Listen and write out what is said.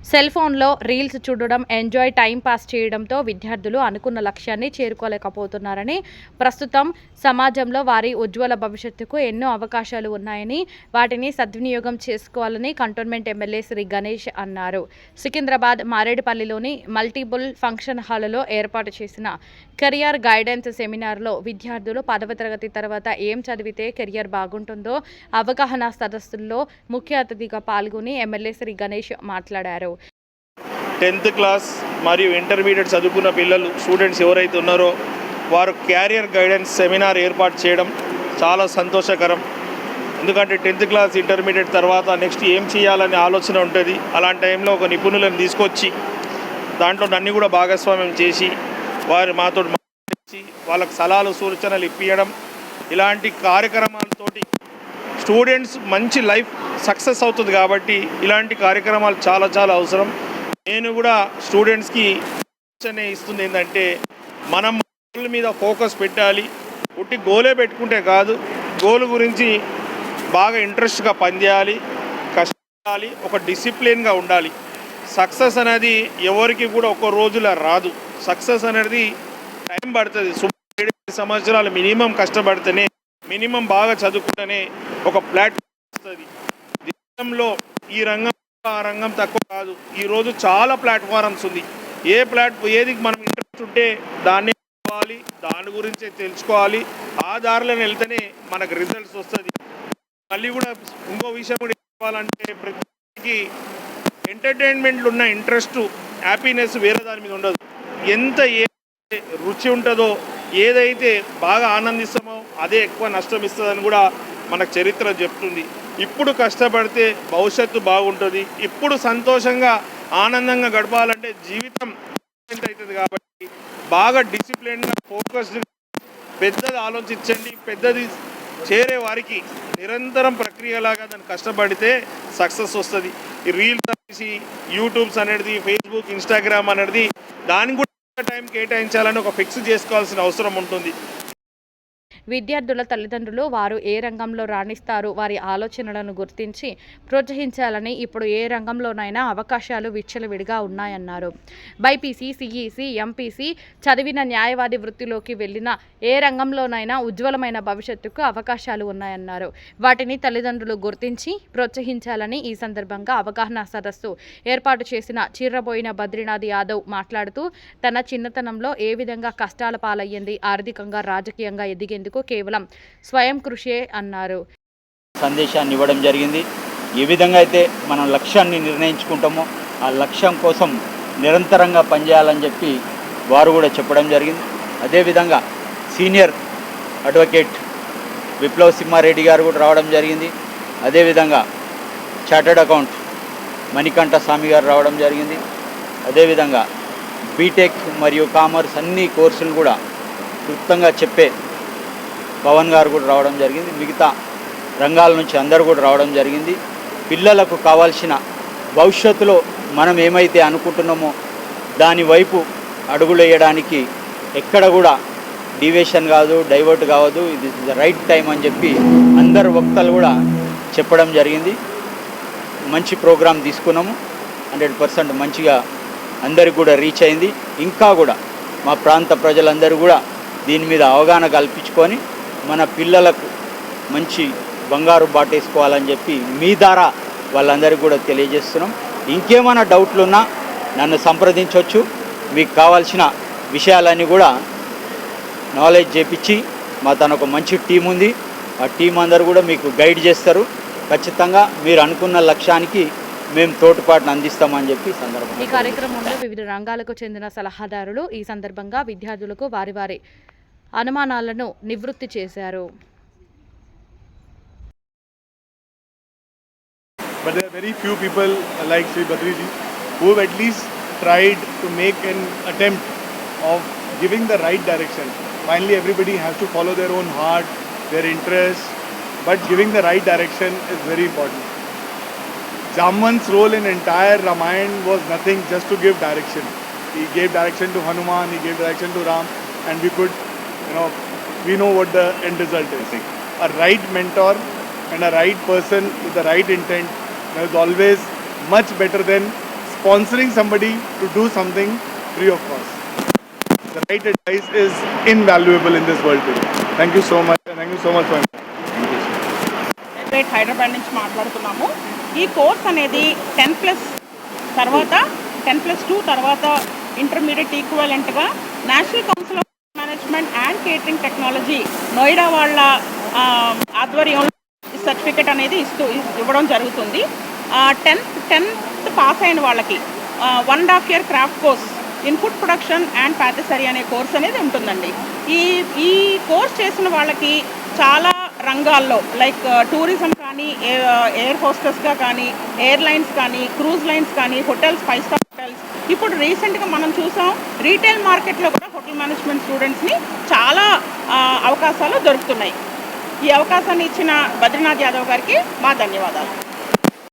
Cell ఫోన్లో reels చూడడం, enjoy time pass చేయడంతో విద్యార్థులు అనుకున్న లక్ష్యాన్ని చేరుకోలేకపోతున్నారని, ప్రస్తుతం సమాజంలో వారి ఉజ్వల భవిష్యత్తుకు ఎన్నో అవకాశాలు ఉన్నాయని, వాటిని సద్వినియోగం చేసుకోవాలని కంటోన్మెంట్ ఎమ్మెల్యే శ్రీ గణేష్ అన్నారు. సికింద్రాబాద్ మారేడుపల్లిలోని మల్టిపుల్ ఫంక్షన్ హాలులో ఏర్పాటు చేసిన కెరియర్ గైడెన్స్ సెమినార్లో విద్యార్థులు 10వ తరగతి తర్వాత ఏం చదివితే కెరియర్ బాగుంటుందో అవగాహన సదస్సుల్లో ముఖ్య అతిథిగా పాల్గొని ఎమ్మెల్యే శ్రీ గణేష్ మాట్లాడారు. 10th క్లాస్ మరియు ఇంటర్మీడియట్ చదువుకున్న పిల్లలు స్టూడెంట్స్ ఎవరైతే ఉన్నారో వారు క్యారియర్ గైడెన్స్ సెమినార్ ఏర్పాటు చేయడం చాలా సంతోషకరం. ఎందుకంటే 10th క్లాస్ ఇంటర్మీడియట్ తర్వాత నెక్స్ట్ ఏం చేయాలనే ఆలోచన ఉంటుంది. అలాంటి టైంలో ఒక నిపుణులను తీసుకొచ్చి దాంట్లో నన్ను కూడా భాగస్వామ్యం చేసి వారు మాతో మాట్లాడి వాళ్ళకు సలహాలు సూచనలు ఇప్పించడం, ఇలాంటి కార్యక్రమాలతోటి స్టూడెంట్స్ మంచి లైఫ్ సక్సెస్ అవుతుంది. కాబట్టి ఇలాంటి కార్యక్రమాలు చాలా చాలా అవసరం. నేను కూడా స్టూడెంట్స్కి ఇస్తుంది ఏంటంటే మనం గోల్ మీద ఫోకస్ పెట్టాలి. పుట్టి గోలే పెట్టుకుంటే కాదు, గోల్ గురించి బాగా ఇంట్రెస్ట్గా పనిచేయాలి, కష్టపడాలి, ఒక డిసిప్లిన్గా ఉండాలి. సక్సెస్ అనేది ఎవరికి కూడా ఒక రోజులో రాదు. సక్సెస్ అనేది టైం పడుతుంది. 7 సంవత్సరాలు మినిమం కష్టపడితేనే, మినిమం బాగా చదువుకుంటేనే ఒక ప్లాట్ఫామ్ వస్తుంది. దేశంలో ఈ రంగం ఆ రంగం తక్కువ కాదు. ఈరోజు చాలా ప్లాట్ఫారమ్స్ ఉంది. ఏది మనం ఇంట్రెస్ట్ ఉంటే దాన్ని కావాలి, దాని గురించి తెలుసుకోవాలి. ఆ దారిలోనే వెళ్తేనే మనకు రిజల్ట్స్ వస్తుంది. మళ్ళీ కూడా ఇంకో విషయం కూడా చెప్పాలంటే, ప్రతికి ఎంటర్టైన్మెంట్లో ఉన్న ఇంట్రెస్ట్, హ్యాపీనెస్ వేరే దాని మీద ఉండదు. ఎంత రుచి ఉంటుందో, ఏదైతే బాగా ఆనందిస్తామో అదే ఎక్కువ నష్టం ఇస్తుందని కూడా మనకు చరిత్ర చెప్తుంది. ఇప్పుడు కష్టపడితే భవిష్యత్తు బాగుంటుంది. ఇప్పుడు సంతోషంగా ఆనందంగా గడపాలంటే జీవితం అవుతుంది. కాబట్టి బాగా డిసిప్లిన్గా ఫోకస్డ్గా పెద్దది ఆలోచించండి. పెద్దది చేరే వారికి నిరంతరం ప్రక్రియలాగా దాన్ని కష్టపడితే సక్సెస్ వస్తుంది. ఈ రీల్స్ అనేసి యూట్యూబ్స్ అనేది, ఫేస్బుక్, ఇన్స్టాగ్రామ్ అనేది దానికి కూడా టైం కేటాయించాలని ఒక ఫిక్స్ చేసుకోవాల్సిన అవసరం ఉంటుంది. విద్యార్థుల తల్లిదండ్రులు వారు ఏ రంగంలో రాణిస్తారు, వారి ఆలోచనలను గుర్తించి ప్రోత్సహించాలని, ఇప్పుడు ఏ రంగంలోనైనా అవకాశాలు విచ్చలవిడిగా ఉన్నాయన్నారు. బైపీసీ, సిఈసి, ఎంపీసీ చదివిన న్యాయవాది వృత్తిలోకి వెళ్ళిన ఏ రంగంలోనైనా ఉజ్వలమైన భవిష్యత్తుకు అవకాశాలు ఉన్నాయన్నారు. వాటిని తల్లిదండ్రులు గుర్తించి ప్రోత్సహించాలని ఈ సందర్భంగా అవగాహన సదస్సు ఏర్పాటు చేసిన చిర్రబోయిన బద్రీనాథ్ యాదవ్ మాట్లాడుతూ, తన చిన్నతనంలో ఏ విధంగా కష్టాల పాలయ్యింది, ఆర్థికంగా రాజకీయంగా ఎదిగేందుకు కేవలం స్వయం కృషే అన్నారు. సందేశాన్ని ఇవ్వడం జరిగింది. ఏ విధంగా అయితే మనం లక్ష్యాన్ని నిర్ణయించుకుంటామో ఆ లక్ష్యం కోసం నిరంతరంగా పనిచేయాలని చెప్పి వారు కూడా చెప్పడం జరిగింది. అదేవిధంగా సీనియర్ అడ్వకేట్ విప్లవ్ సింహారెడ్డి గారు కూడా రావడం జరిగింది. అదేవిధంగా చార్టర్డ్ అకౌంట్ మణికంఠ స్వామి గారు రావడం జరిగింది. అదేవిధంగా బీటెక్ మరియు కామర్స్ అన్ని కోర్సులు కూడా క్లుప్తంగా చెప్పే పవన్ గారు కూడా రావడం జరిగింది. మిగతా రంగాల నుంచి అందరూ కూడా రావడం జరిగింది. పిల్లలకు కావాల్సిన భవిష్యత్తులో మనం ఏమైతే అనుకుంటున్నామో దాని వైపు అడుగులు వేయడానికి ఎక్కడ కూడా డీవియేషన్ కాదు, డైవర్ట్ కావద్దు, ఇది ద రైట్ టైం అని చెప్పి అందరు వక్తలు కూడా చెప్పడం జరిగింది. మంచి ప్రోగ్రాం తీసుకున్నాము. 100% మంచిగా అందరికి కూడా రీచ్ అయింది. ఇంకా కూడా మా ప్రాంత ప్రజలందరూ కూడా దీని మీద అవగాహన కల్పించుకొని మన పిల్లలకు మంచి బంగారు బాటేసుకోవాలని చెప్పి మీ ద్వారా వాళ్ళందరికీ కూడా తెలియజేస్తున్నాం. ఇంకేమైనా డౌట్లు ఉన్నా నన్ను సంప్రదించవచ్చు. మీకు కావాల్సిన విషయాలన్నీ కూడా నాలెడ్జ్ చేపించి మా తన ఒక మంచి టీం ఉంది. ఆ టీం అందరూ కూడా మీకు గైడ్ చేస్తారు. ఖచ్చితంగా మీరు అనుకున్న లక్ష్యానికి మేము తోడ్పాటును అందిస్తామని చెప్పి ఈ కార్యక్రమంలో వివిధ రంగాలకు చెందిన సలహాదారులు ఈ సందర్భంగా విద్యార్థులకు వారి వారి అనుమానాలను నివృత్తి చేశారు. But there are very few people like Sri Badriji who have at least tried to make an attempt of giving the right direction. Finally, everybody has to follow their own heart, their interests, but giving the right direction is very important. Jamban's role in entire Ramayana was nothing, just to give direction. He gave direction to Hanuman, he gave direction to Ram, and we know what the end result is. A right mentor and a right person with the right intent is always much better than sponsoring somebody to do something free of cost. The right advice is invaluable in this world today. Thank you so much. And thank you so much for Hyderabad నుంచి మాట్లాడుతున్నాము. ఈ course అనేది 10+ తర్వాత 10+2 తర్వాత intermediate ఈక్వలెంట్గా national council of management and catering technology Noida వాళ్ళ ఆధ్వర్యంలో certificate అనేది ఇవ్వడం జరుగుతుంది. 10th పాస్ అయిన వాళ్ళకి 1.5 year craft course in food production and patisserie అనే కోర్స్ అనేది ఉంటుందండి. ఈ కోర్స్ చేసిన వాళ్ళకి చాలా రంగాల్లో లైక్ టూరిజం కానీ, ఎయిర్ హోస్టెస్గా కానీ, ఎయిర్లైన్స్ కానీ, క్రూజ్ లైన్స్ కానీ, హోటల్స్, 5-star హోటల్స్, ఇప్పుడు రీసెంట్గా మనం చూసాం రీటైల్ మార్కెట్లో కూడా హోటల్ మేనేజ్మెంట్ స్టూడెంట్స్ని చాలా అవకాశాలు దొరుకుతున్నాయి. ఈ అవకాశాన్ని ఇచ్చిన బద్రీనాథ్ యాదవ్ గారికి మా ధన్యవాదాలు.